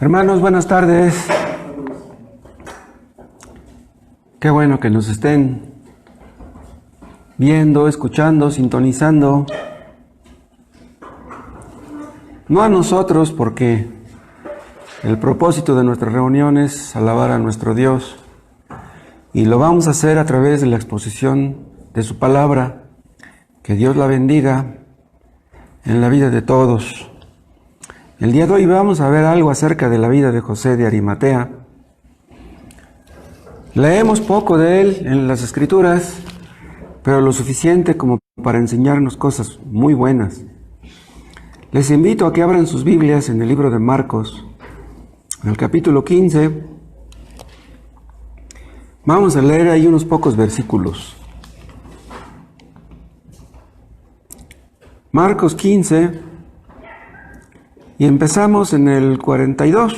Hermanos, buenas tardes. Qué bueno que nos estén viendo, escuchando, sintonizando. No a nosotros, porque el propósito de nuestra reunión es alabar a nuestro Dios. Y lo vamos a hacer a través de la exposición de su palabra. Que Dios la bendiga en la vida de todos. El día de hoy vamos a ver algo acerca de la vida de José de Arimatea. Leemos poco de él en las Escrituras, pero lo suficiente como para enseñarnos cosas muy buenas. Les invito a que abran sus Biblias en el libro de Marcos, en el capítulo 15. Vamos a leer ahí unos pocos versículos. Marcos 15, y empezamos en el 42.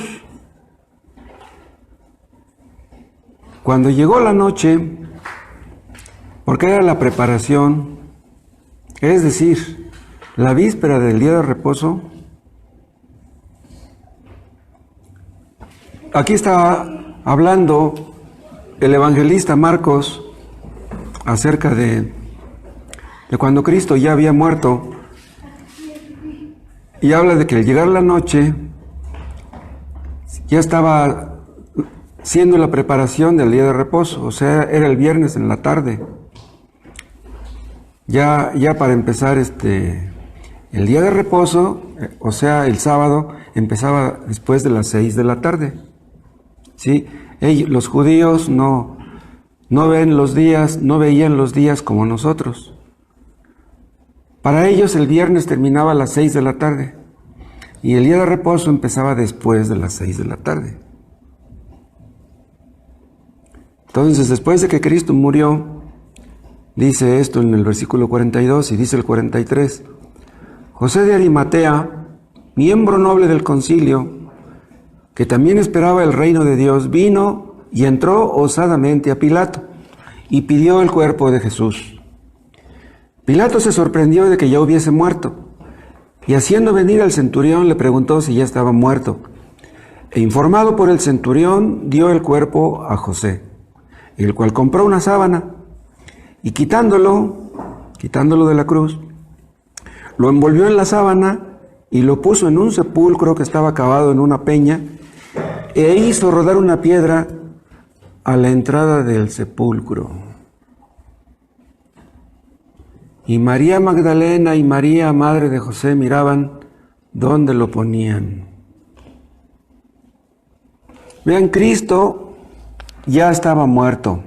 Cuando llegó la noche, porque era la preparación, es decir, la víspera del día de reposo, aquí está hablando el evangelista Marcos acerca de cuando Cristo ya había muerto, y habla de que al llegar la noche ya estaba siendo la preparación del día de reposo, o sea, era el viernes en la tarde. Ya para empezar el día de reposo, o sea, el sábado, empezaba después de las 6 de la tarde. ¿Sí? Los judíos no veían los días como nosotros. Para ellos el viernes terminaba a las 6 de la tarde y el día de reposo empezaba después de las 6 de la tarde. Entonces, después de que Cristo murió, dice esto en el versículo 42 y dice el 43, José de Arimatea, miembro noble del concilio, que también esperaba el reino de Dios, vino y entró osadamente a Pilato y pidió el cuerpo de Jesús. Pilato se sorprendió de que ya hubiese muerto, y haciendo venir al centurión le preguntó si ya estaba muerto. E informado por el centurión, dio el cuerpo a José, el cual compró una sábana, y quitándolo de la cruz, lo envolvió en la sábana y lo puso en un sepulcro que estaba cavado en una peña, e hizo rodar una piedra a la entrada del sepulcro. Y María Magdalena y María, madre de José, miraban dónde lo ponían. Vean, Cristo ya estaba muerto.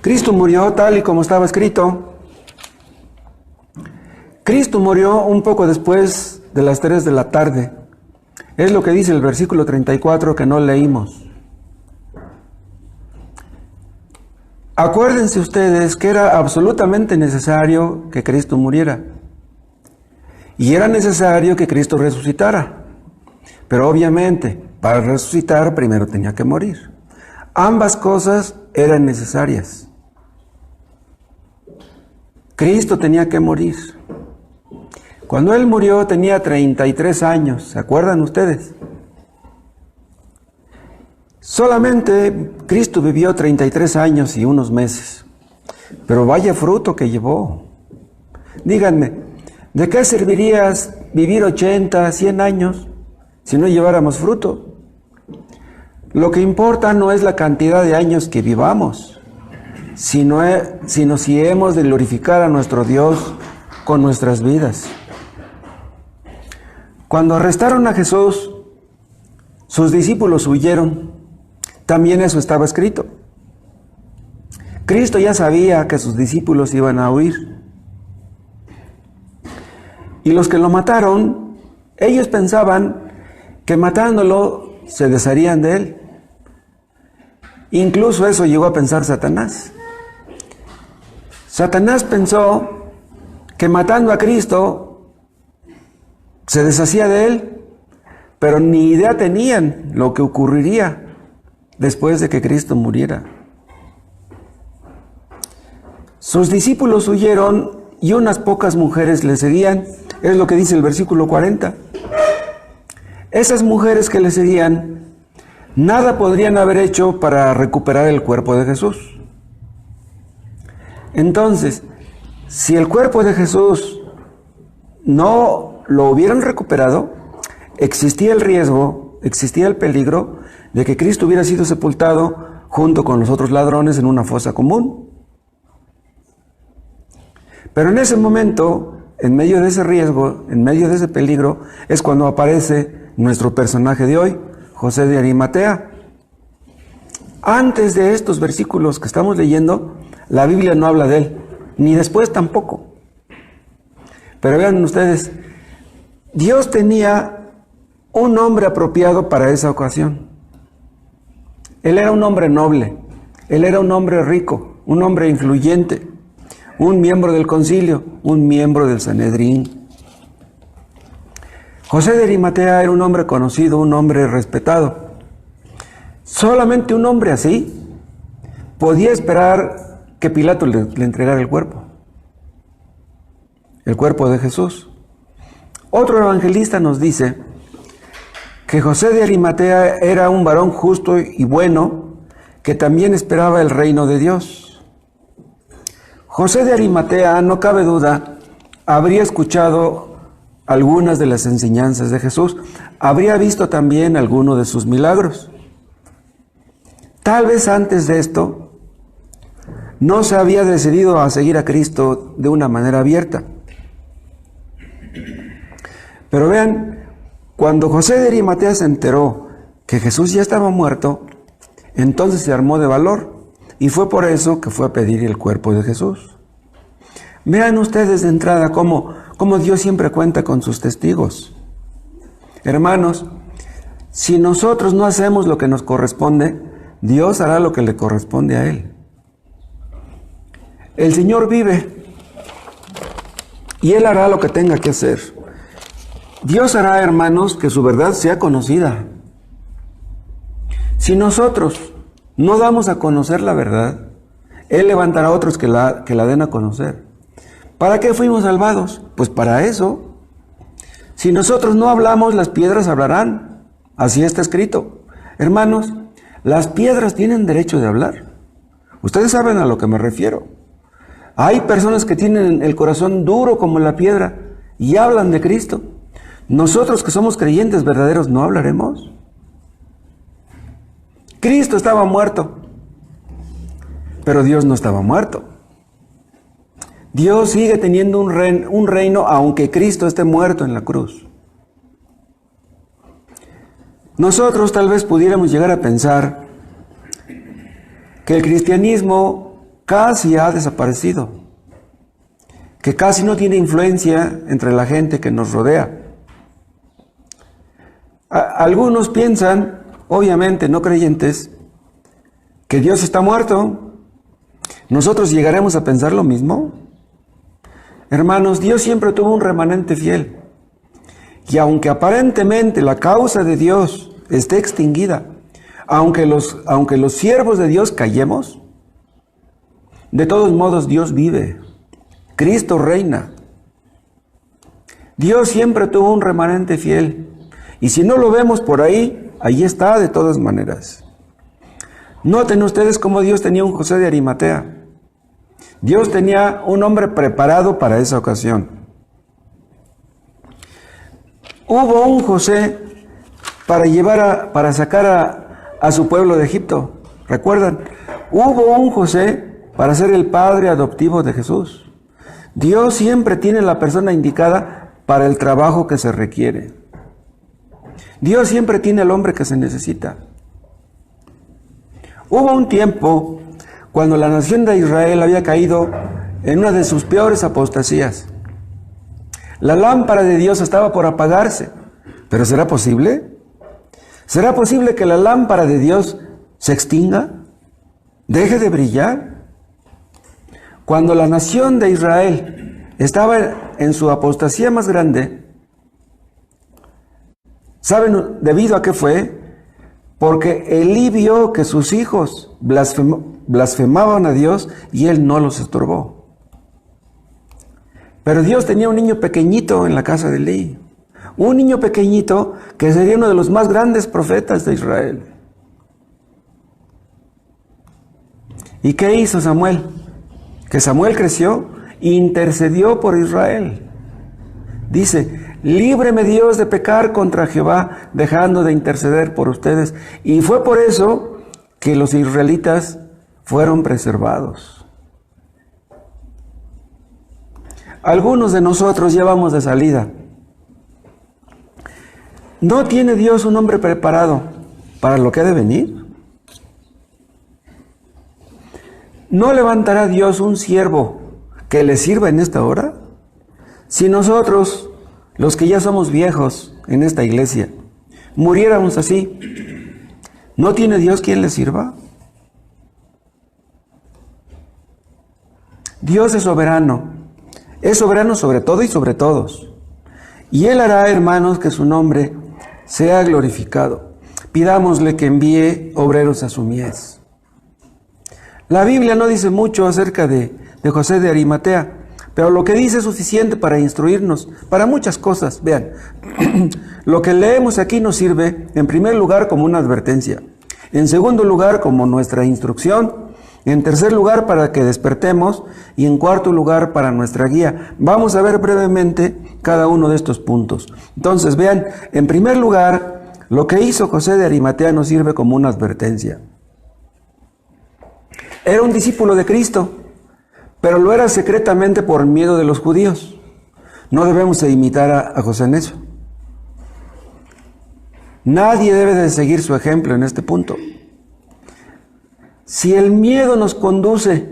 Cristo murió tal y como estaba escrito. Cristo murió un poco después de las 3 de la tarde. Es lo que dice el versículo 34 que no leímos. Acuérdense ustedes que era absolutamente necesario que Cristo muriera. Y era necesario que Cristo resucitara. Pero obviamente, para resucitar primero tenía que morir. Ambas cosas eran necesarias. Cristo tenía que morir. Cuando Él murió tenía 33 años, ¿se acuerdan ustedes? Solamente Cristo vivió 33 años y unos meses, pero vaya fruto que llevó. Díganme, ¿de qué serviría vivir 80, 100 años si no lleváramos fruto? Lo que importa no es la cantidad de años que vivamos, sino si hemos de glorificar a nuestro Dios con nuestras vidas. Cuando arrestaron a Jesús, sus discípulos huyeron. También eso estaba escrito. Cristo ya sabía que sus discípulos iban a huir. Y los que lo mataron, ellos pensaban que matándolo se desharían de él. Incluso eso llegó a pensar Satanás. Satanás pensó que matando a Cristo se deshacía de él, pero ni idea tenían lo que ocurriría después de que Cristo muriera. Sus discípulos huyeron y unas pocas mujeres le seguían. Es lo que dice el versículo 40. esas mujeres que le seguían, nada podrían haber hecho para recuperar el cuerpo de Jesús. Entonces, si el cuerpo de Jesús no lo hubieran recuperado, existía el riesgo, existía el peligro de que Cristo hubiera sido sepultado junto con los otros ladrones en una fosa común. Pero en ese momento, en medio de ese riesgo, en medio de ese peligro, es cuando aparece nuestro personaje de hoy, José de Arimatea. Antes de estos versículos que estamos leyendo, la Biblia no habla de él, ni después tampoco. Pero vean ustedes, Dios tenía un nombre apropiado para esa ocasión. Él era un hombre noble, él era un hombre rico, un hombre influyente, un miembro del concilio, un miembro del Sanedrín. José de Arimatea era un hombre conocido, un hombre respetado. Solamente un hombre así podía esperar que Pilato le entregara el cuerpo de Jesús. Otro evangelista nos dice que José de Arimatea era un varón justo y bueno, que también esperaba el reino de Dios. José de Arimatea, no cabe duda, habría escuchado algunas de las enseñanzas de Jesús, habría visto también algunos de sus milagros. Tal vez antes de esto, no se había decidido a seguir a Cristo de una manera abierta. Pero vean, cuando José de Arimatea se enteró que Jesús ya estaba muerto, entonces se armó de valor y fue por eso que fue a pedir el cuerpo de Jesús. Vean ustedes de entrada cómo Dios siempre cuenta con sus testigos. Hermanos, si nosotros no hacemos lo que nos corresponde, Dios hará lo que le corresponde a Él. El Señor vive y Él hará lo que tenga que hacer. Dios hará, hermanos, que su verdad sea conocida. Si nosotros no damos a conocer la verdad, Él levantará a otros que la den a conocer. ¿Para qué fuimos salvados? Pues para eso. Si nosotros no hablamos, las piedras hablarán. Así está escrito. Hermanos, las piedras tienen derecho de hablar. Ustedes saben a lo que me refiero. Hay personas que tienen el corazón duro como la piedra y hablan de Cristo. Nosotros que somos creyentes verdaderos, ¿no hablaremos? Cristo estaba muerto, pero Dios no estaba muerto. Dios sigue teniendo un reino aunque Cristo esté muerto en la cruz. Nosotros tal vez pudiéramos llegar a pensar que el cristianismo casi ha desaparecido, que casi no tiene influencia entre la gente que nos rodea. Algunos piensan, obviamente no creyentes, que Dios está muerto. ¿Nosotros llegaremos a pensar lo mismo? Hermanos, Dios siempre tuvo un remanente fiel. Y aunque aparentemente la causa de Dios esté extinguida, aunque los siervos de Dios callemos, de todos modos Dios vive. Cristo reina. Dios siempre tuvo un remanente fiel. Y si no lo vemos por ahí, ahí está de todas maneras. Noten ustedes cómo Dios tenía un José de Arimatea. Dios tenía un hombre preparado para esa ocasión. Hubo un José para sacar a su pueblo de Egipto. ¿Recuerdan? Hubo un José para ser el padre adoptivo de Jesús. Dios siempre tiene la persona indicada para el trabajo que se requiere. Dios siempre tiene el hombre que se necesita. Hubo un tiempo cuando la nación de Israel había caído en una de sus peores apostasías. La lámpara de Dios estaba por apagarse. ¿Pero será posible? ¿Será posible que la lámpara de Dios se extinga? ¿Deje de brillar? Cuando la nación de Israel estaba en su apostasía más grande, ¿saben debido a qué fue? Porque Elí vio que sus hijos blasfemaban a Dios y él no los estorbó. Pero Dios tenía un niño pequeñito en la casa de Elí, Un niño pequeñito que sería uno de los más grandes profetas de Israel. ¿Y qué hizo Samuel? Que Samuel creció e intercedió por Israel. Dice, líbreme Dios de pecar contra Jehová, dejando de interceder por ustedes. Y fue por eso que los israelitas fueron preservados. Algunos de nosotros ya vamos de salida. ¿No tiene Dios un hombre preparado para lo que ha de venir? ¿No levantará Dios un siervo que le sirva en esta hora? Si nosotros, los que ya somos viejos en esta iglesia, muriéramos así, ¿no tiene Dios quien le sirva? Dios es soberano sobre todo y sobre todos. Y Él hará, hermanos, que su nombre sea glorificado. Pidámosle que envíe obreros a su mies. La Biblia no dice mucho acerca de José de Arimatea, pero lo que dice es suficiente para instruirnos para muchas cosas. Vean, lo que leemos aquí nos sirve, en primer lugar, como una advertencia. En segundo lugar, como nuestra instrucción. En tercer lugar, para que despertemos. Y en cuarto lugar, para nuestra guía. Vamos a ver brevemente cada uno de estos puntos. Entonces, vean, en primer lugar, lo que hizo José de Arimatea nos sirve como una advertencia. Era un discípulo de Cristo, pero lo era secretamente por miedo de los judíos. No debemos de imitar a José en eso. Nadie debe de seguir su ejemplo en este punto. Si el miedo nos conduce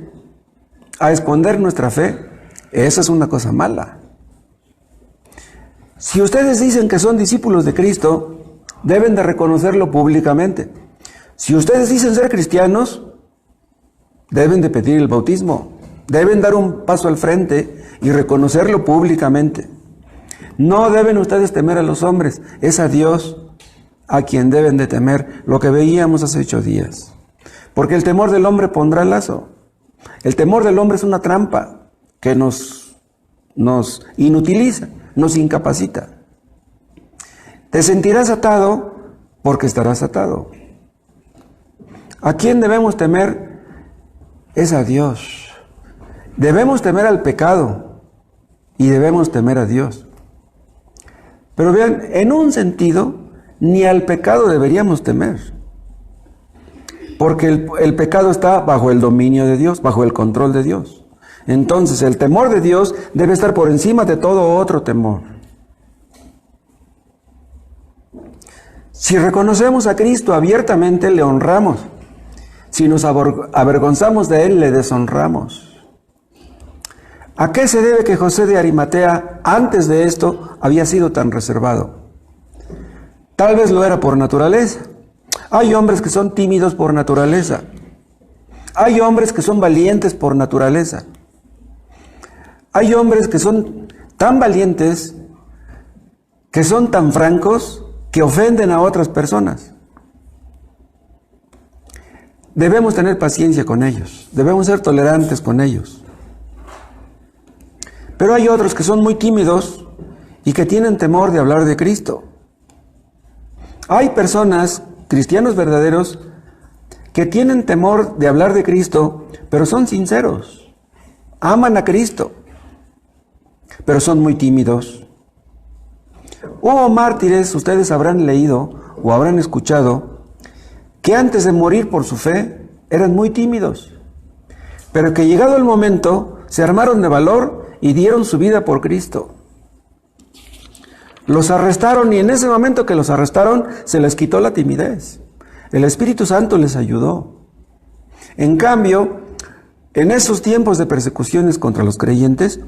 a esconder nuestra fe, esa es una cosa mala. Si ustedes dicen que son discípulos de Cristo, deben de reconocerlo públicamente. Si ustedes dicen ser cristianos, deben de pedir el bautismo. Deben dar un paso al frente y reconocerlo públicamente. No deben ustedes temer a los hombres, es a Dios a quien deben de temer, lo que veíamos hace 8 días. Porque el temor del hombre pondrá lazo. El temor del hombre es una trampa que nos inutiliza, nos incapacita. Te sentirás atado porque estarás atado. ¿A quién debemos temer? Es a Dios. Debemos temer al pecado y debemos temer a Dios. Pero vean, en un sentido, ni al pecado deberíamos temer. Porque el pecado está bajo el dominio de Dios, bajo el control de Dios. Entonces, el temor de Dios debe estar por encima de todo otro temor. Si reconocemos a Cristo abiertamente, le honramos. Si nos avergonzamos de Él, le deshonramos. ¿A qué se debe que José de Arimatea, antes de esto, había sido tan reservado? Tal vez lo era por naturaleza. Hay hombres que son tímidos por naturaleza. Hay hombres que son valientes por naturaleza. Hay hombres que son tan valientes, que son tan francos, que ofenden a otras personas. Debemos tener paciencia con ellos. Debemos ser tolerantes con ellos. Pero hay otros que son muy tímidos y que tienen temor de hablar de Cristo. Hay personas, cristianos verdaderos, que tienen temor de hablar de Cristo, pero son sinceros. Aman a Cristo, pero son muy tímidos. Hubo mártires, ustedes habrán leído o habrán escuchado, que antes de morir por su fe eran muy tímidos, pero que llegado el momento se armaron de valor y dieron su vida por Cristo. Los arrestaron y en ese momento que los arrestaron se les quitó la timidez. El Espíritu Santo les ayudó. En cambio, en esos tiempos de persecuciones contra los creyentes,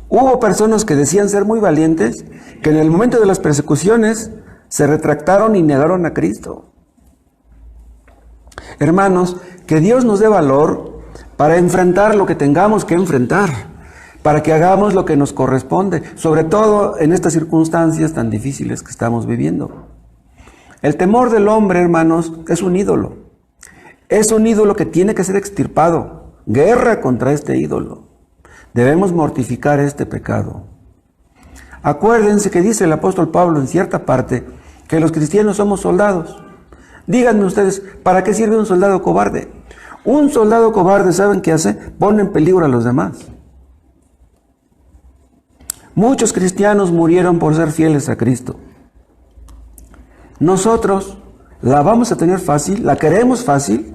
hubo personas que decían ser muy valientes, que en el momento de las persecuciones se retractaron y negaron a Cristo. Hermanos, que Dios nos dé valor para enfrentar lo que tengamos que enfrentar, para que hagamos lo que nos corresponde, sobre todo en estas circunstancias tan difíciles que estamos viviendo. El temor del hombre, hermanos, es un ídolo. Es un ídolo que tiene que ser extirpado. Guerra contra este ídolo. Debemos mortificar este pecado. Acuérdense que dice el apóstol Pablo en cierta parte que los cristianos somos soldados. Díganme ustedes, ¿para qué sirve un soldado cobarde? Un soldado cobarde, ¿saben qué hace? Pone en peligro a los demás. Muchos cristianos murieron por ser fieles a Cristo. Nosotros la vamos a tener fácil, la queremos fácil.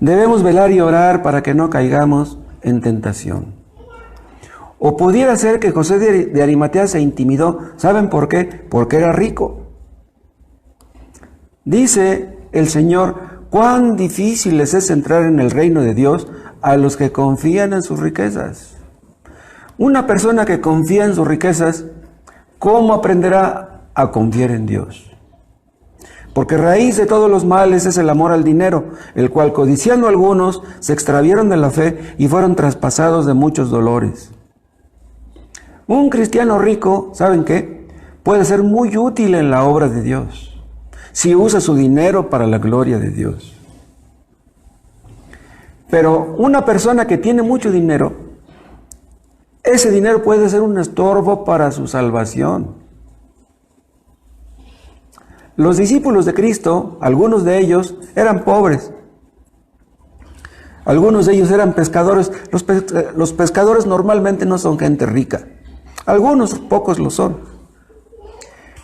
Debemos velar y orar para que no caigamos en tentación. O pudiera ser que José de Arimatea se intimidó. ¿Saben por qué? Porque era rico. Dice el Señor, cuán difícil les es entrar en el reino de Dios a los que confían en sus riquezas. Una persona que confía en sus riquezas, ¿cómo aprenderá a confiar en Dios? Porque raíz de todos los males es el amor al dinero, el cual codiciando algunos se extraviaron de la fe y fueron traspasados de muchos dolores. Un cristiano rico, ¿saben qué? Puede ser muy útil en la obra de Dios, si usa su dinero para la gloria de Dios. Pero una persona que tiene mucho dinero, ese dinero puede ser un estorbo para su salvación. Los discípulos de Cristo, algunos de ellos eran pobres. Algunos de ellos eran pescadores. Los pescadores normalmente no son gente rica. Algunos, pocos lo son.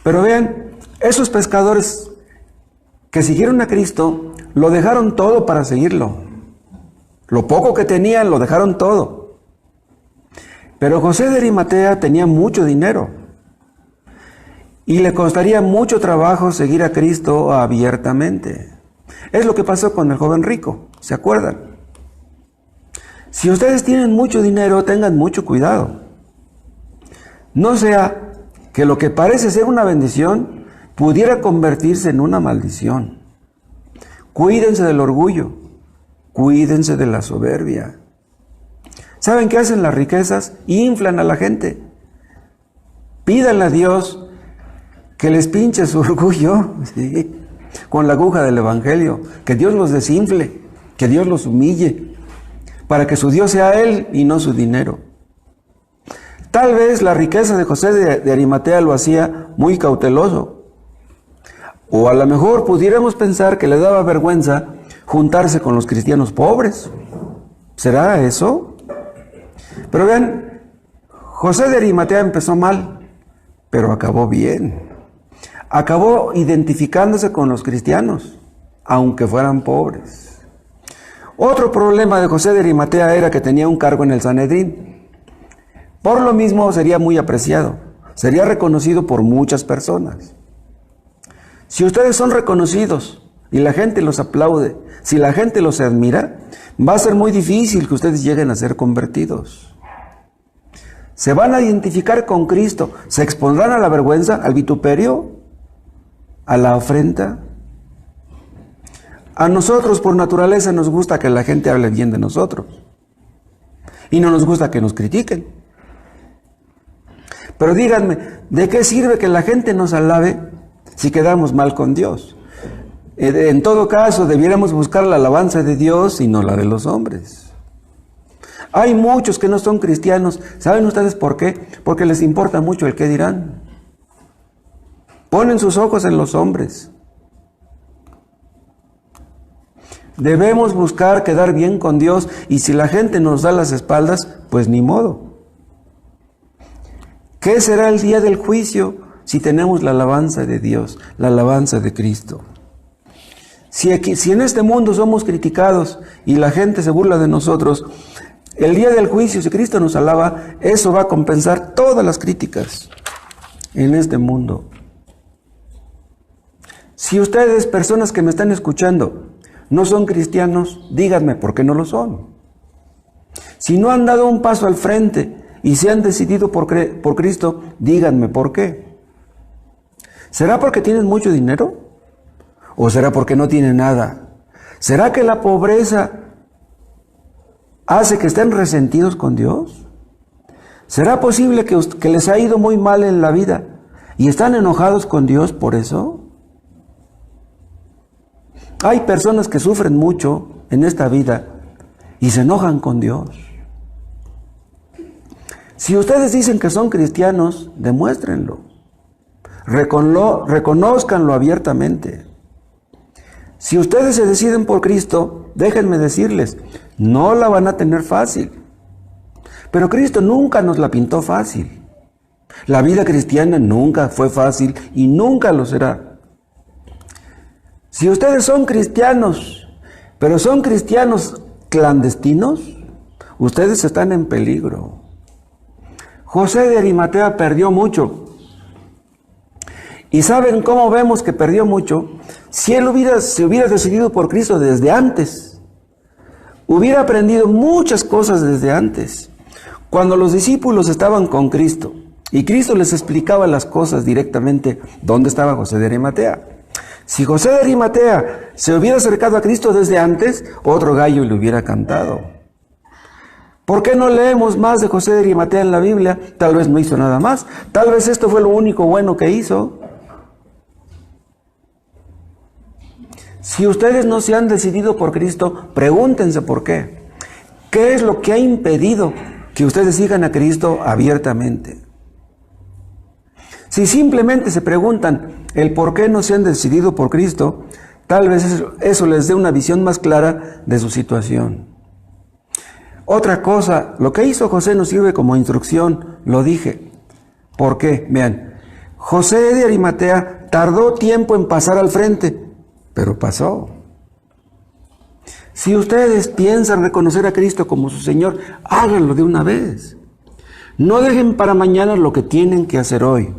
Pero vean, esos pescadores que siguieron a Cristo, lo dejaron todo para seguirlo. Lo poco que tenían, lo dejaron todo. Pero José de Arimatea tenía mucho dinero. Y le costaría mucho trabajo seguir a Cristo abiertamente. Es lo que pasó con el joven rico, ¿se acuerdan? Si ustedes tienen mucho dinero, tengan mucho cuidado. No sea que lo que parece ser una bendición pudiera convertirse en una maldición. Cuídense del orgullo, cuídense de la soberbia. ¿Saben qué hacen las riquezas? Inflan a la gente. Pídanle a Dios que les pinche su orgullo, ¿sí?, con la aguja del Evangelio, que Dios los desinfle, que Dios los humille, para que su Dios sea Él y no su dinero. Tal vez la riqueza de José de Arimatea lo hacía muy cauteloso, o a lo mejor pudiéramos pensar que le daba vergüenza juntarse con los cristianos pobres. ¿Será eso? Pero vean, José de Arimatea empezó mal, pero acabó bien. Acabó identificándose con los cristianos, aunque fueran pobres. Otro problema de José de Arimatea era que tenía un cargo en el Sanedrín. Por lo mismo sería muy apreciado, sería reconocido por muchas personas. Si ustedes son reconocidos y la gente los aplaude, si la gente los admira, va a ser muy difícil que ustedes lleguen a ser convertidos. Se van a identificar con Cristo, se expondrán a la vergüenza, al vituperio, a la afrenta. A nosotros por naturaleza nos gusta que la gente hable bien de nosotros y no nos gusta que nos critiquen. Pero díganme, ¿de qué sirve que la gente nos alabe si quedamos mal con Dios? En todo caso, debiéramos buscar la alabanza de Dios y no la de los hombres. Hay muchos que no son cristianos. ¿Saben ustedes por qué? Porque les importa mucho el qué dirán. Ponen sus ojos en los hombres. Debemos buscar quedar bien con Dios, y si la gente nos da las espaldas, pues ni modo. ¿Qué será el día del juicio si tenemos la alabanza de Dios, la alabanza de Cristo? Si en este mundo somos criticados y la gente se burla de nosotros, el día del juicio, si Cristo nos alaba, eso va a compensar todas las críticas en este mundo. Si ustedes, personas que me están escuchando, no son cristianos, díganme por qué no lo son. Si no han dado un paso al frente y se han decidido por Cristo, díganme por qué. ¿Será porque tienen mucho dinero? ¿O será porque no tienen nada? ¿Será que la pobreza hace que estén resentidos con Dios? ¿Será posible que les ha ido muy mal en la vida y están enojados con Dios por eso? Hay personas que sufren mucho en esta vida y se enojan con Dios. Si ustedes dicen que son cristianos, demuéstrenlo. Reconózcanlo abiertamente. Si ustedes se deciden por Cristo, déjenme decirles, no la van a tener fácil. Pero Cristo nunca nos la pintó fácil. La vida cristiana nunca fue fácil y nunca lo será. Si ustedes son cristianos, pero son cristianos clandestinos, ustedes están en peligro. José de Arimatea perdió mucho. ¿Y saben cómo vemos que perdió mucho? Si él se hubiera decidido por Cristo desde antes, hubiera aprendido muchas cosas desde antes. Cuando los discípulos estaban con Cristo y Cristo les explicaba las cosas directamente, ¿dónde estaba José de Arimatea? Si José de Arimatea se hubiera acercado a Cristo desde antes, otro gallo le hubiera cantado. ¿Por qué no leemos más de José de Arimatea en la Biblia? Tal vez no hizo nada más. Tal vez esto fue lo único bueno que hizo. Si ustedes no se han decidido por Cristo, pregúntense por qué. ¿Qué es lo que ha impedido que ustedes sigan a Cristo abiertamente? Si simplemente se preguntan el por qué no se han decidido por Cristo, tal vez eso les dé una visión más clara de su situación. Otra cosa, lo que hizo José nos sirve como instrucción, lo dije. ¿Por qué? Vean, José de Arimatea tardó tiempo en pasar al frente, pero pasó. Si ustedes piensan reconocer a Cristo como su Señor, háganlo de una vez. No dejen para mañana lo que tienen que hacer hoy.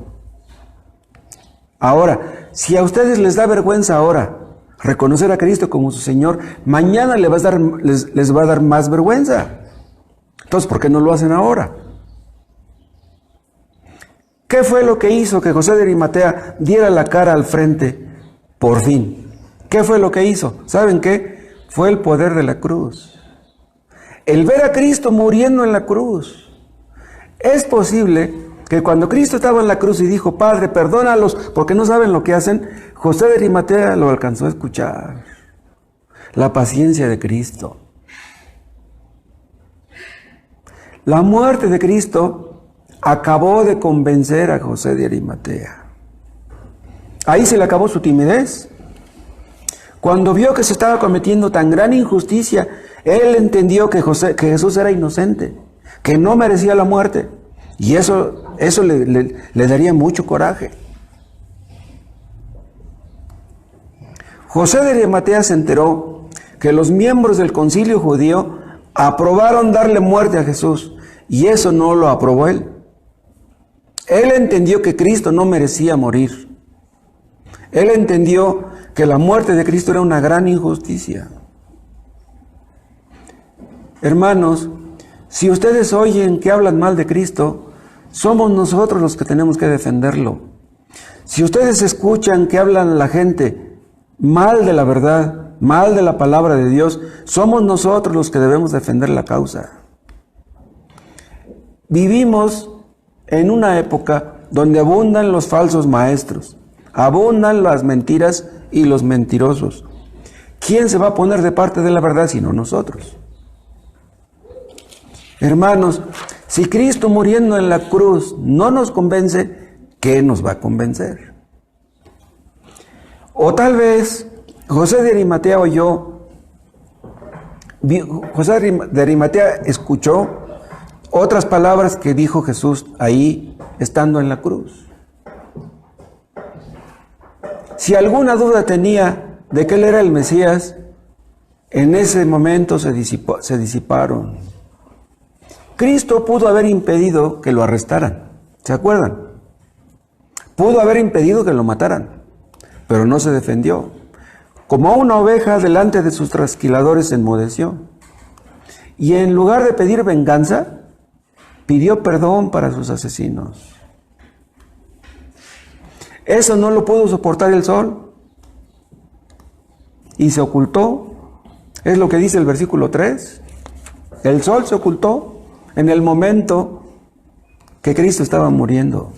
Ahora, si a ustedes les da vergüenza ahora reconocer a Cristo como su Señor, mañana les va a dar más vergüenza. Entonces, ¿por qué no lo hacen ahora? ¿Qué fue lo que hizo que José de Arimatea diera la cara al frente por fin? ¿Qué fue lo que hizo? ¿Saben qué? Fue el poder de la cruz. El ver a Cristo muriendo en la cruz. Es posible que cuando Cristo estaba en la cruz y dijo, Padre, perdónalos porque no saben lo que hacen, José de Arimatea lo alcanzó a escuchar. La paciencia de Cristo. La muerte de Cristo acabó de convencer a José de Arimatea. Ahí se le acabó su timidez. Cuando vio que se estaba cometiendo tan gran injusticia, él entendió que Jesús era inocente, que no merecía la muerte. Y eso le daría mucho coraje. José de Arimatea se enteró que los miembros del concilio judío aprobaron darle muerte a Jesús, y eso no lo aprobó él. Él entendió que Cristo no merecía morir. Él entendió que la muerte de Cristo era una gran injusticia. Hermanos, si ustedes oyen que hablan mal de Cristo, somos nosotros los que tenemos que defenderlo. Si ustedes escuchan que hablan la gente mal de la verdad, mal de la palabra de Dios, somos nosotros los que debemos defender la causa. Vivimos en una época donde abundan los falsos maestros, abundan las mentiras y los mentirosos. ¿Quién se va a poner de parte de la verdad sino nosotros? Hermanos, si Cristo muriendo en la cruz no nos convence, ¿qué nos va a convencer? O tal vez José de Arimatea José de Arimatea escuchó otras palabras que dijo Jesús ahí, estando en la cruz. Si alguna duda tenía de que él era el Mesías, en ese momento se disiparon. Cristo pudo haber impedido que lo arrestaran, ¿se acuerdan? Pudo haber impedido que lo mataran, pero no se defendió. Como una oveja delante de sus trasquiladores se enmudeció. Y en lugar de pedir venganza, pidió perdón para sus asesinos. Eso no lo pudo soportar el sol y se ocultó. Es lo que dice el versículo 3. El sol se ocultó en el momento que Cristo estaba muriendo.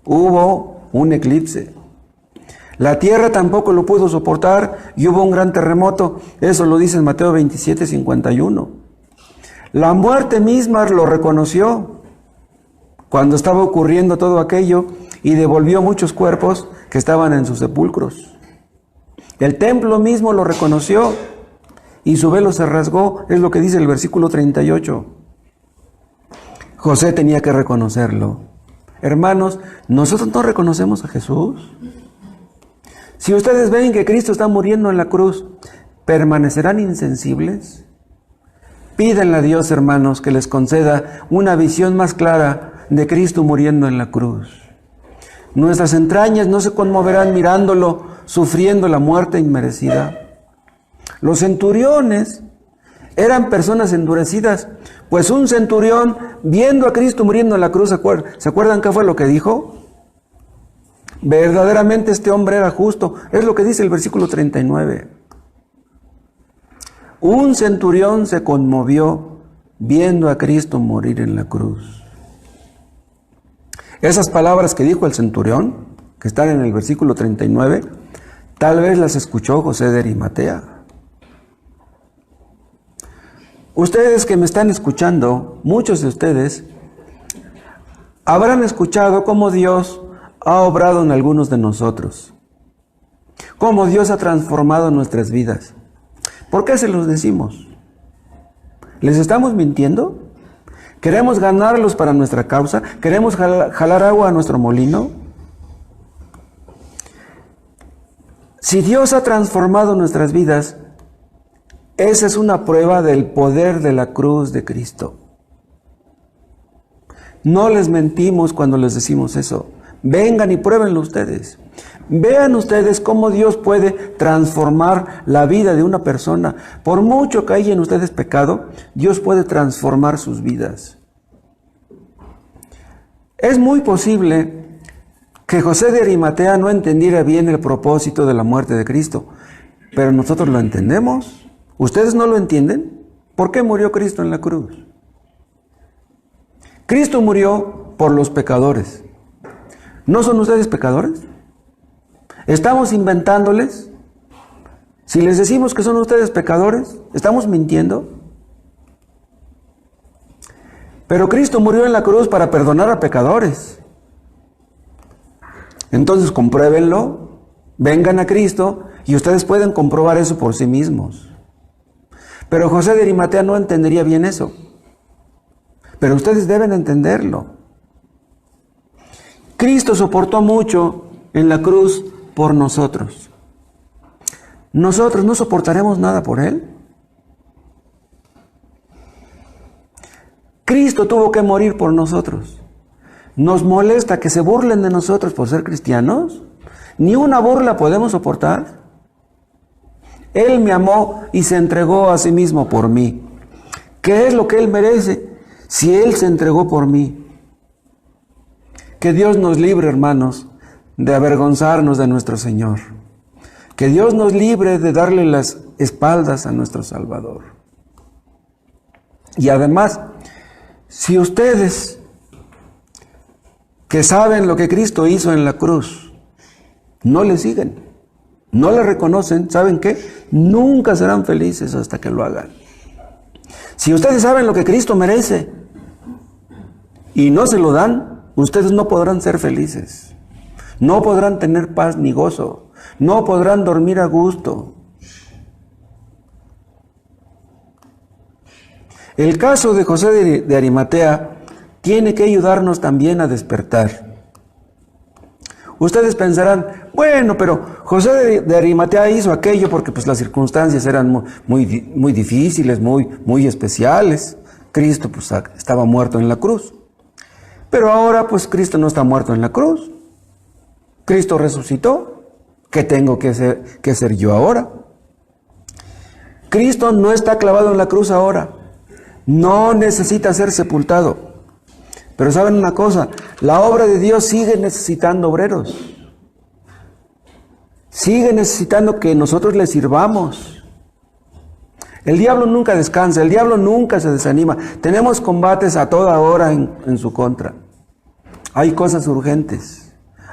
Hubo un eclipse. La tierra tampoco lo pudo soportar y hubo un gran terremoto. Eso lo dice en Mateo 27:51. La muerte misma lo reconoció cuando estaba ocurriendo todo aquello, y devolvió muchos cuerpos que estaban en sus sepulcros. El templo mismo lo reconoció y su velo se rasgó, es lo que dice el versículo 38. José tenía que reconocerlo. Hermanos, nosotros no reconocemos a Jesús. Si ustedes ven que Cristo está muriendo en la cruz, ¿permanecerán insensibles? Pídanle a Dios, hermanos, que les conceda una visión más clara de Cristo muriendo en la cruz. Nuestras entrañas no se conmoverán mirándolo, sufriendo la muerte inmerecida. Los centuriones eran personas endurecidas, pues un centurión, viendo a Cristo muriendo en la cruz, ¿se acuerdan qué fue lo que dijo? Verdaderamente este hombre era justo. Es lo que dice el versículo 39. Un centurión se conmovió viendo a Cristo morir en la cruz. Esas palabras que dijo el centurión, que están en el versículo 39, tal vez las escuchó José de Arimatea. Ustedes que me están escuchando, muchos de ustedes, habrán escuchado cómo Dios ha obrado en algunos de nosotros, cómo Dios ha transformado nuestras vidas. ¿Por qué se los decimos? ¿Les estamos mintiendo? ¿Queremos ganarlos para nuestra causa? ¿Queremos jalar agua a nuestro molino? Si Dios ha transformado nuestras vidas, esa es una prueba del poder de la cruz de Cristo. No les mentimos cuando les decimos eso. Vengan y pruébenlo ustedes. Vean ustedes cómo Dios puede transformar la vida de una persona. Por mucho que haya en ustedes pecado, Dios puede transformar sus vidas. Es muy posible que José de Arimatea no entendiera bien el propósito de la muerte de Cristo, pero nosotros lo entendemos. ¿Ustedes no lo entienden? ¿Por qué murió Cristo en la cruz? Cristo murió por los pecadores. ¿No son ustedes pecadores? ¿Estamos inventándoles? Si les decimos que son ustedes pecadores, ¿estamos mintiendo? Pero Cristo murió en la cruz para perdonar a pecadores. Entonces compruébenlo, vengan a Cristo y ustedes pueden comprobar eso por sí mismos. Pero José de Arimatea no entendería bien eso. Pero ustedes deben entenderlo. Cristo soportó mucho en la cruz por nosotros. ¿Nosotros no soportaremos nada por Él? Cristo tuvo que morir por nosotros. ¿Nos molesta que se burlen de nosotros por ser cristianos? ¿Ni una burla podemos soportar? Él me amó y se entregó a sí mismo por mí. ¿Qué es lo que Él merece si Él se entregó por mí? Que Dios nos libre, hermanos, de avergonzarnos de nuestro Señor. Que Dios nos libre de darle las espaldas a nuestro Salvador. Y además, si ustedes que saben lo que Cristo hizo en la cruz, no le siguen, no le reconocen, ¿saben qué? Nunca serán felices hasta que lo hagan. Si ustedes saben lo que Cristo merece y no se lo dan, ustedes no podrán ser felices. No podrán tener paz ni gozo. No podrán dormir a gusto. El caso de José de Arimatea tiene que ayudarnos también a despertar. Ustedes pensarán, bueno, pero José de Arimatea hizo aquello porque pues las circunstancias eran muy difíciles, muy especiales. Cristo pues estaba muerto en la cruz. Pero ahora pues Cristo no está muerto en la cruz. Cristo resucitó. ¿Qué tengo que hacer yo ahora? Cristo no está clavado en la cruz ahora. No necesita ser sepultado. Pero ¿saben una cosa? La obra de Dios sigue necesitando obreros. Sigue necesitando que nosotros le sirvamos. El diablo nunca descansa, el diablo nunca se desanima. Tenemos combates a toda hora en su contra. Hay cosas urgentes.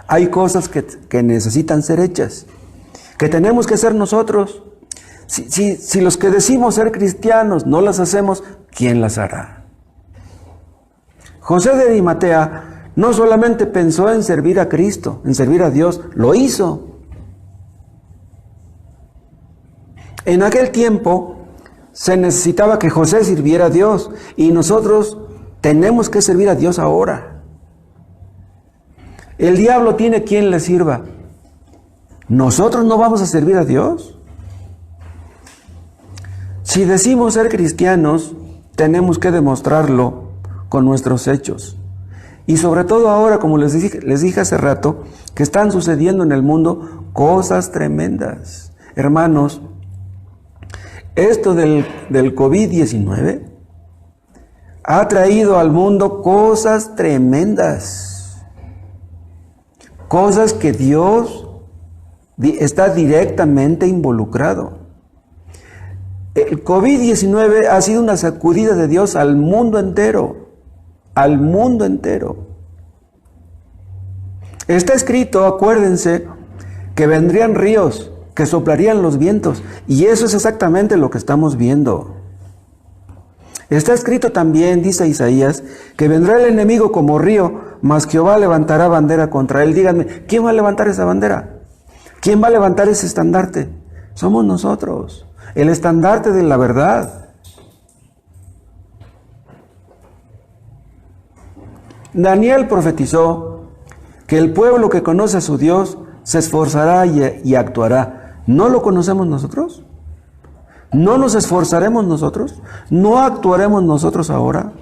Hay cosas que necesitan ser hechas, que tenemos que hacer nosotros. Si los que decimos ser cristianos no las hacemos, ¿quién las hará? José de Arimatea no solamente pensó en servir a Cristo, en servir a Dios, lo hizo. En aquel tiempo se necesitaba que José sirviera a Dios y nosotros tenemos que servir a Dios ahora. El diablo tiene quien le sirva. ¿Nosotros no vamos a servir a Dios? Si decimos ser cristianos, tenemos que demostrarlo con nuestros hechos. Y sobre todo ahora, como les dije hace rato, que están sucediendo en el mundo cosas tremendas. Hermanos, esto del COVID-19 ha traído al mundo cosas tremendas. Cosas que Dios está directamente involucrado. El COVID-19 ha sido una sacudida de Dios al mundo entero. Al mundo entero. Está escrito, acuérdense, que vendrían ríos, que soplarían los vientos. Y eso es exactamente lo que estamos viendo. Está escrito también, dice Isaías, que vendrá el enemigo como río, mas Jehová levantará bandera contra él. Díganme, ¿quién va a levantar esa bandera? ¿Quién va a levantar ese estandarte? Somos nosotros. El estandarte de la verdad. Daniel profetizó que el pueblo que conoce a su Dios se esforzará y actuará. ¿No lo conocemos nosotros? ¿No nos esforzaremos nosotros? ¿No actuaremos nosotros ahora?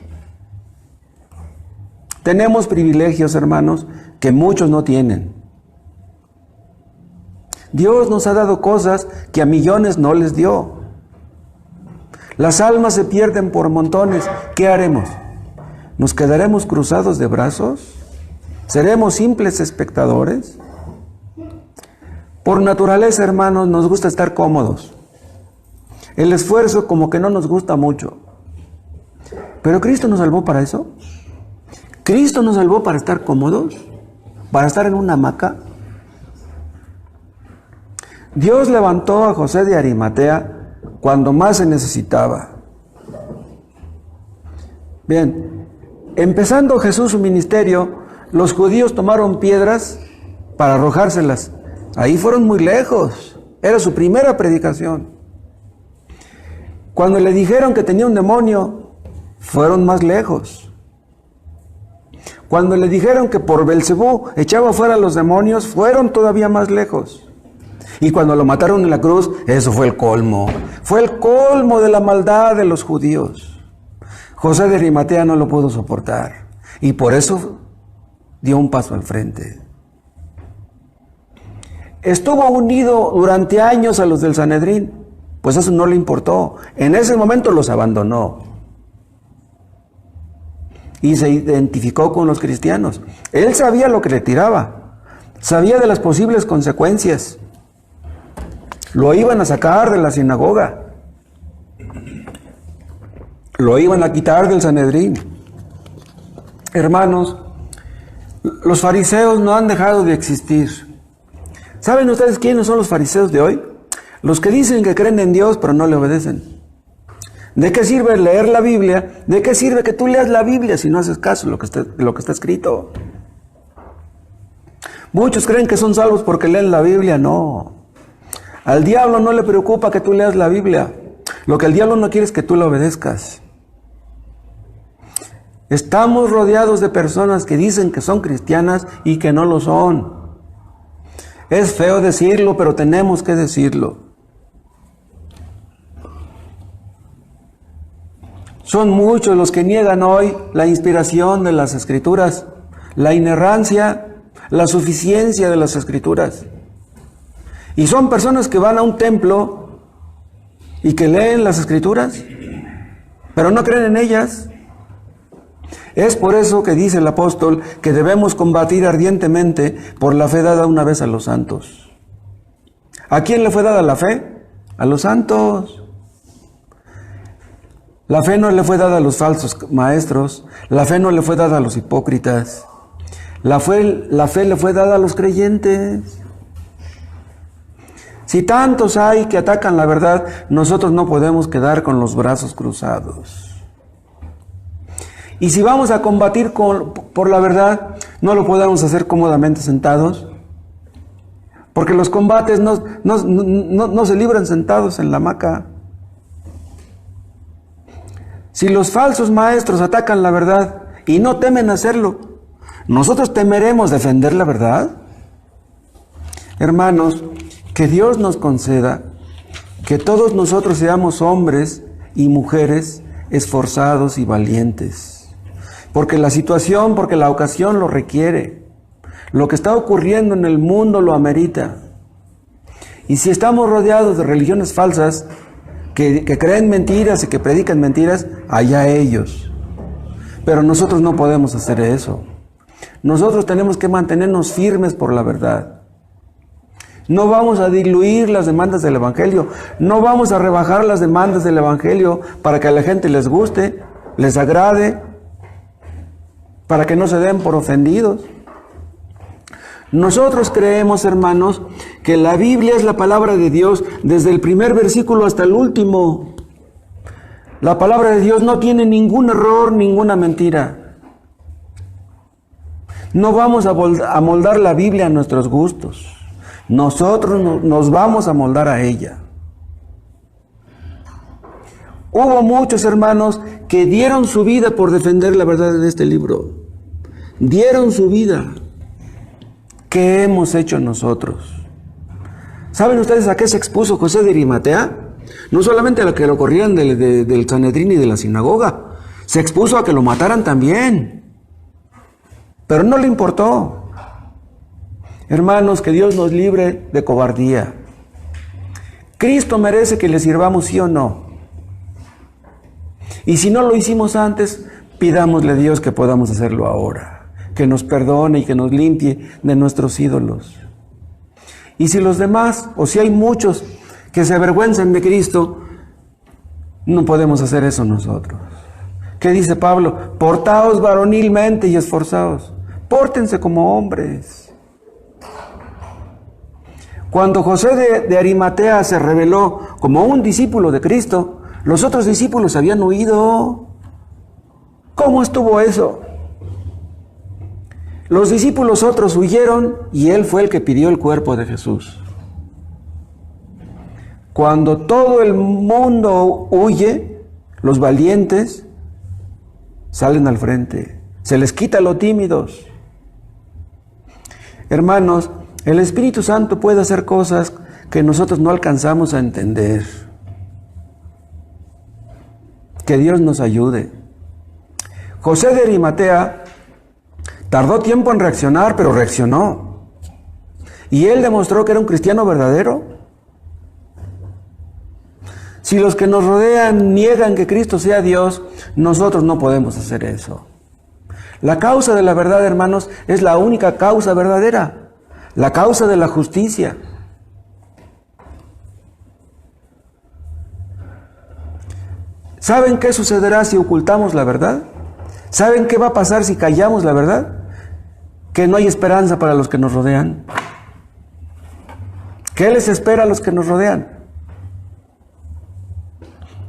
Tenemos privilegios, hermanos, que muchos no tienen. Dios nos ha dado cosas que a millones no les dio. Las almas se pierden por montones. ¿Qué haremos? ¿Nos quedaremos cruzados de brazos? ¿Seremos simples espectadores? Por naturaleza, hermanos, nos gusta estar cómodos. El esfuerzo como que no nos gusta mucho. Pero Cristo nos salvó para eso. Cristo nos salvó para estar cómodos, para estar en una hamaca. Dios levantó a José de Arimatea cuando más se necesitaba. Bien, empezando Jesús su ministerio, los judíos tomaron piedras para arrojárselas. Ahí fueron muy lejos. Era su primera predicación. Cuando le dijeron que tenía un demonio, fueron más lejos. Cuando le dijeron que por Belcebú echaba fuera a los demonios, fueron todavía más lejos. Y cuando lo mataron en la cruz, eso fue el colmo. Fue el colmo de la maldad de los judíos. José de Arimatea no lo pudo soportar. Y por eso dio un paso al frente. Estuvo unido durante años a los del Sanedrín. Pues eso no le importó. En ese momento los abandonó. Y se identificó con los cristianos. Él sabía lo que le tiraba. Sabía de las posibles consecuencias. Lo iban a sacar de la sinagoga. Lo iban a quitar del Sanedrín. Hermanos, los fariseos no han dejado de existir. ¿Saben ustedes quiénes son los fariseos de hoy? Los que dicen que creen en Dios, pero no le obedecen. ¿De qué sirve leer la Biblia? ¿De qué sirve que tú leas la Biblia si no haces caso de lo que está escrito? Muchos creen que son salvos porque leen la Biblia. No. Al diablo no le preocupa que tú leas la Biblia. Lo que el diablo no quiere es que tú la obedezcas. Estamos rodeados de personas que dicen que son cristianas y que no lo son. Es feo decirlo, pero tenemos que decirlo. Son muchos los que niegan hoy la inspiración de las Escrituras, la inerrancia, la suficiencia de las Escrituras. Y son personas que van a un templo y que leen las Escrituras, pero no creen en ellas. Es por eso que dice el apóstol que debemos combatir ardientemente por la fe dada una vez a los santos. ¿A quién le fue dada la fe? A los santos. La fe no le fue dada a los falsos maestros, la fe no le fue dada a los hipócritas, la fe le fue dada a los creyentes. Si tantos hay que atacan la verdad, nosotros no podemos quedar con los brazos cruzados. Y si vamos a combatir por la verdad, no lo podemos hacer cómodamente sentados. Porque los combates no se libran sentados en la hamaca. Si los falsos maestros atacan la verdad y no temen hacerlo, ¿nosotros temeremos defender la verdad? Hermanos, que Dios nos conceda que todos nosotros seamos hombres y mujeres esforzados y valientes. Porque la situación, porque la ocasión lo requiere. Lo que está ocurriendo en el mundo lo amerita. Y si estamos rodeados de religiones falsas que creen mentiras y que predican mentiras, allá ellos. Pero nosotros no podemos hacer eso. Nosotros tenemos que mantenernos firmes por la verdad. No vamos a diluir las demandas del Evangelio. No vamos a rebajar las demandas del Evangelio para que a la gente les guste, les agrade, para que no se den por ofendidos. Nosotros creemos, hermanos, que la Biblia es la palabra de Dios desde el primer versículo hasta el último. La palabra de Dios no tiene ningún error, ninguna mentira. No vamos a moldar la Biblia a nuestros gustos. Nosotros nos vamos a moldar a ella. Hubo muchos hermanos que dieron su vida por defender la verdad de este libro. Dieron su vida. ¿Qué hemos hecho nosotros? ¿Saben ustedes a qué se expuso José de Arimatea? No solamente a que lo corrieran del Sanedrín y de la sinagoga, se expuso a que lo mataran también. Pero no le importó. Hermanos, que Dios nos libre de cobardía. ¿Cristo merece que le sirvamos, sí o no? Y si no lo hicimos antes, pidámosle a Dios que podamos hacerlo ahora. Que nos perdone y que nos limpie de nuestros ídolos. Y si los demás, o si hay muchos que se avergüenzan de Cristo, no podemos hacer eso nosotros. ¿Qué dice Pablo? Portaos varonilmente y esforzaos. Pórtense como hombres. Cuando José de Arimatea se reveló como un discípulo de Cristo, los otros discípulos habían huido. ¿Cómo estuvo eso? Los discípulos otros huyeron y él fue el que pidió el cuerpo de Jesús. Cuando todo el mundo huye, los valientes salen al frente. Se les quita lo tímidos. Hermanos, el Espíritu Santo puede hacer cosas que nosotros no alcanzamos a entender. Que Dios nos ayude. José de Arimatea tardó tiempo en reaccionar, pero reaccionó. Y él demostró que era un cristiano verdadero. Si los que nos rodean niegan que Cristo sea Dios, nosotros no podemos hacer eso. La causa de la verdad, hermanos, es la única causa verdadera. La causa de la justicia. ¿Saben qué sucederá si ocultamos la verdad? ¿Saben qué va a pasar si callamos la verdad? Que no hay esperanza para los que nos rodean. ¿Qué les espera a los que nos rodean?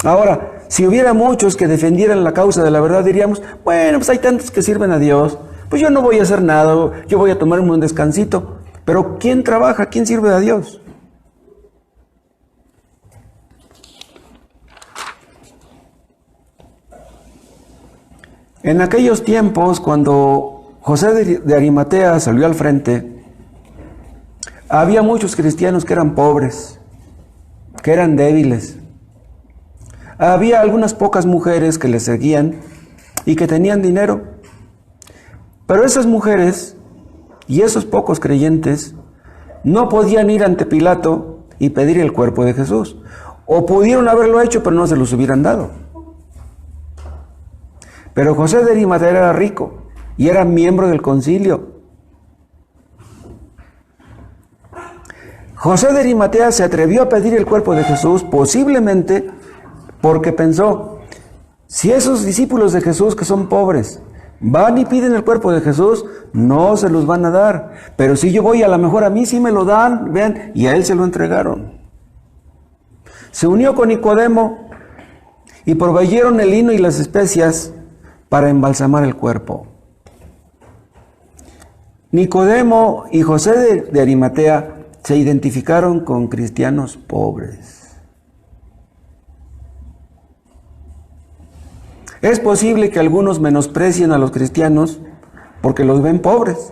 Ahora, si hubiera muchos que defendieran la causa de la verdad, diríamos, bueno, pues hay tantos que sirven a Dios, pues yo no voy a hacer nada, yo voy a tomarme un descansito. Pero ¿quién trabaja? ¿Quién sirve a Dios? En aquellos tiempos, cuando José de Arimatea salió al frente, había muchos cristianos que eran pobres, que eran débiles. Había algunas pocas mujeres que le seguían y que tenían dinero. Pero esas mujeres y esos pocos creyentes no podían ir ante Pilato y pedir el cuerpo de Jesús. O pudieron haberlo hecho, pero no se los hubieran dado. Pero José de Arimatea era rico y era miembro del concilio. José de Arimatea se atrevió a pedir el cuerpo de Jesús, posiblemente porque pensó, si esos discípulos de Jesús que son pobres van y piden el cuerpo de Jesús, no se los van a dar. Pero si yo voy, a lo mejor a mí sí me lo dan, vean, y a él se lo entregaron. Se unió con Nicodemo y proveyeron el lino y las especias para embalsamar el cuerpo. Nicodemo y José de Arimatea se identificaron con cristianos pobres. Es posible que algunos menosprecien a los cristianos porque los ven pobres.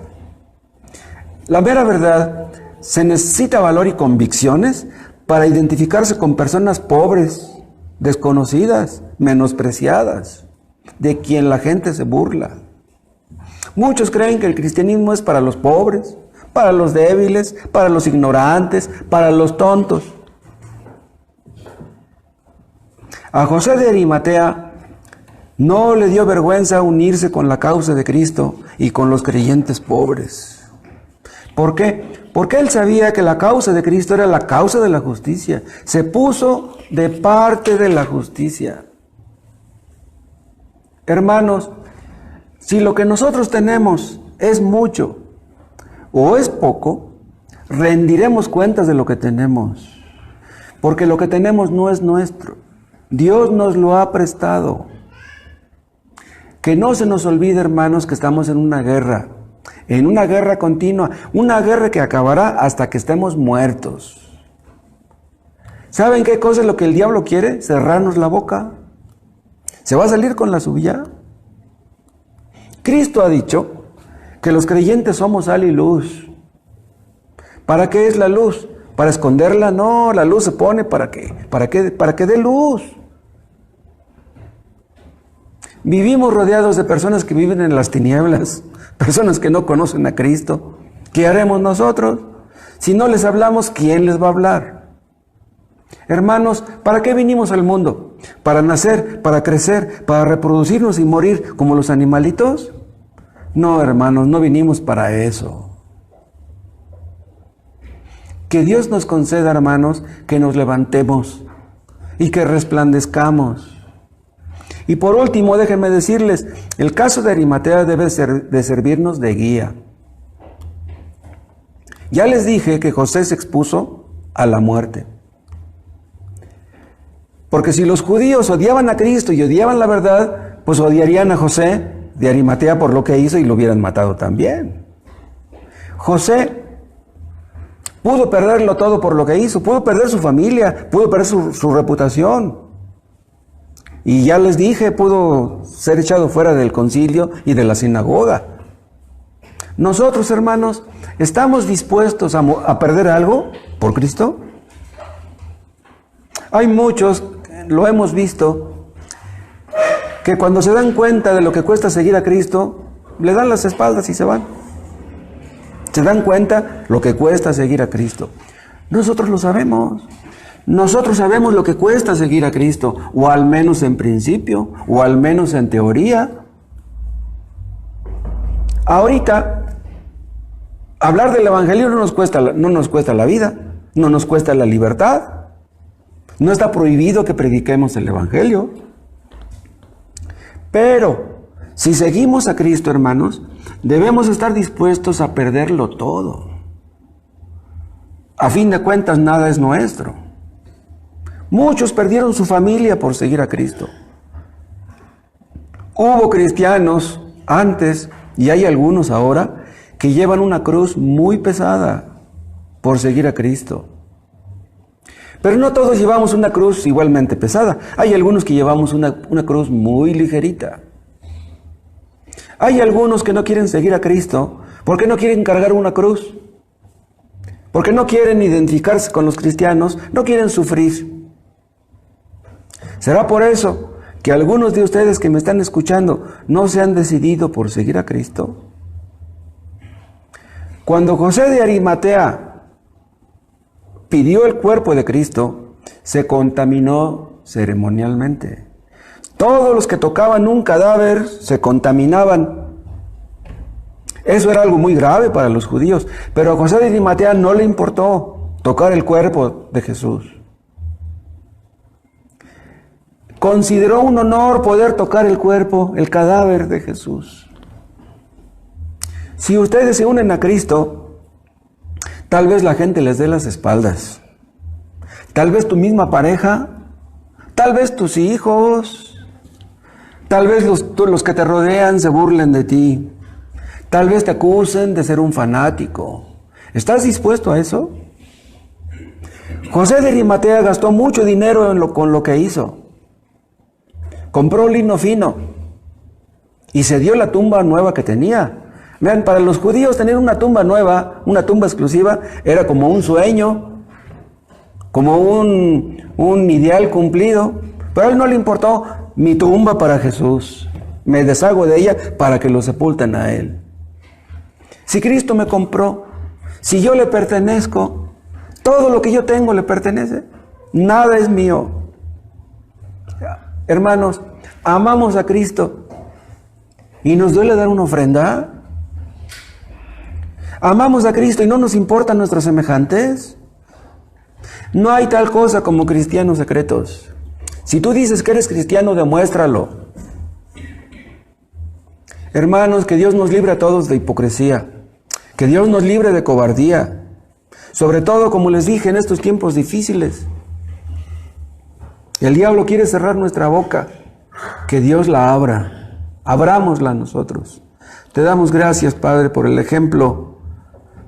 La mera verdad, se necesita valor y convicciones para identificarse con personas pobres, desconocidas, menospreciadas, de quien la gente se burla. Muchos creen que el cristianismo es para los pobres, para los débiles, para los ignorantes, para los tontos. A José de Arimatea no le dio vergüenza unirse con la causa de Cristo y con los creyentes pobres. ¿Por qué? Porque él sabía que la causa de Cristo era la causa de la justicia. Se puso de parte de la justicia. Hermanos, si lo que nosotros tenemos es mucho o es poco, rendiremos cuentas de lo que tenemos. Porque lo que tenemos no es nuestro. Dios nos lo ha prestado. Que no se nos olvide, hermanos, que estamos en una guerra continua, una guerra que acabará hasta que estemos muertos. ¿Saben qué cosa es lo que el diablo quiere? Cerrarnos la boca. ¿Se va a salir con la suya? Cristo ha dicho que los creyentes somos sal y luz. ¿Para qué es la luz? ¿Para esconderla? No, la luz se pone ¿para qué? ¿Para que dé luz? Vivimos rodeados de personas que viven en las tinieblas, personas que no conocen a Cristo. ¿Qué haremos nosotros? Si no les hablamos, ¿quién les va a hablar? Hermanos, ¿para qué vinimos al mundo? ¿Para nacer, para crecer, para reproducirnos y morir como los animalitos? No, hermanos, no vinimos para eso. Que Dios nos conceda, hermanos, que nos levantemos y que resplandezcamos. Y por último, déjenme decirles, el caso de Arimatea debe de servirnos de guía. Ya les dije que José se expuso a la muerte. Porque si los judíos odiaban a Cristo y odiaban la verdad, pues odiarían a José de Arimatea por lo que hizo y lo hubieran matado también. José pudo perderlo todo por lo que hizo, pudo perder su familia, pudo perder su reputación. Y ya les dije, pudo ser echado fuera del concilio y de la sinagoga. Nosotros, hermanos, ¿estamos dispuestos a perder algo por Cristo? Hay muchos, lo hemos visto, que cuando se dan cuenta de lo que cuesta seguir a Cristo, le dan las espaldas y se van. Se dan cuenta lo que cuesta seguir a Cristo. Nosotros lo sabemos. Nosotros sabemos lo que cuesta seguir a Cristo, o al menos en principio, o al menos en teoría. Ahorita, hablar del Evangelio no nos cuesta la vida, no nos cuesta la libertad. No está prohibido que prediquemos el Evangelio. Pero, si seguimos a Cristo, hermanos, debemos estar dispuestos a perderlo todo. A fin de cuentas, nada es nuestro. Muchos perdieron su familia por seguir a Cristo. Hubo cristianos antes, y hay algunos ahora, que llevan una cruz muy pesada por seguir a Cristo. Pero no todos llevamos una cruz igualmente pesada. Hay algunos que llevamos una cruz muy ligerita. Hay algunos que no quieren seguir a Cristo porque no quieren cargar una cruz. Porque no quieren identificarse con los cristianos, no quieren sufrir. ¿Será por eso que algunos de ustedes que me están escuchando no se han decidido por seguir a Cristo? Cuando José de Arimatea pidió el cuerpo de Cristo, se contaminó ceremonialmente. Todos los que tocaban un cadáver se contaminaban. Eso era algo muy grave para los judíos, pero a José de Arimatea no le importó tocar el cuerpo de Jesús. Consideró un honor poder tocar el cuerpo, el cadáver de Jesús. Si ustedes se unen a Cristo, tal vez la gente les dé las espaldas. Tal vez tu misma pareja, tal vez tus hijos, Tal vez los que te rodean se burlen de ti. Tal vez te acusen de ser un fanático. ¿Estás dispuesto a eso? José de Arimatea gastó mucho dinero con lo que hizo. Compró lino fino y se dio la tumba nueva que tenía. Vean, para los judíos tener una tumba nueva, una tumba exclusiva, era como un sueño, como un ideal cumplido. Pero a él no le importó: mi tumba para Jesús, me deshago de ella para que lo sepulten a él. Si Cristo me compró, si yo le pertenezco, todo lo que yo tengo le pertenece, nada es mío. Hermanos, amamos a Cristo y nos duele dar una ofrenda. Amamos a Cristo y no nos importan nuestros semejantes. No hay tal cosa como cristianos secretos. Si tú dices que eres cristiano, demuéstralo. Hermanos, que Dios nos libre a todos de hipocresía. Que Dios nos libre de cobardía. Sobre todo, como les dije, en estos tiempos difíciles. El diablo quiere cerrar nuestra boca. Que Dios la abra. Abrámosla nosotros. Te damos gracias, Padre, por el ejemplo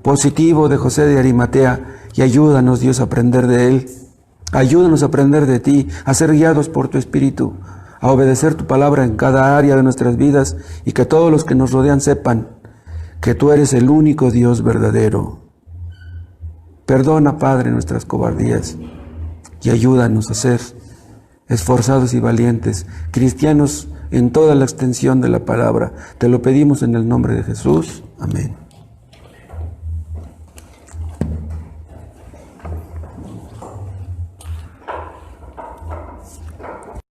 positivo de José de Arimatea, y ayúdanos, Dios, a aprender de él. Ayúdanos a aprender de ti, a ser guiados por tu Espíritu, a obedecer tu palabra en cada área de nuestras vidas, y que todos los que nos rodean sepan que tú eres el único Dios verdadero. Perdona, Padre, nuestras cobardías y ayúdanos a ser esforzados y valientes, cristianos en toda la extensión de la palabra. Te lo pedimos en el nombre de Jesús. Amén.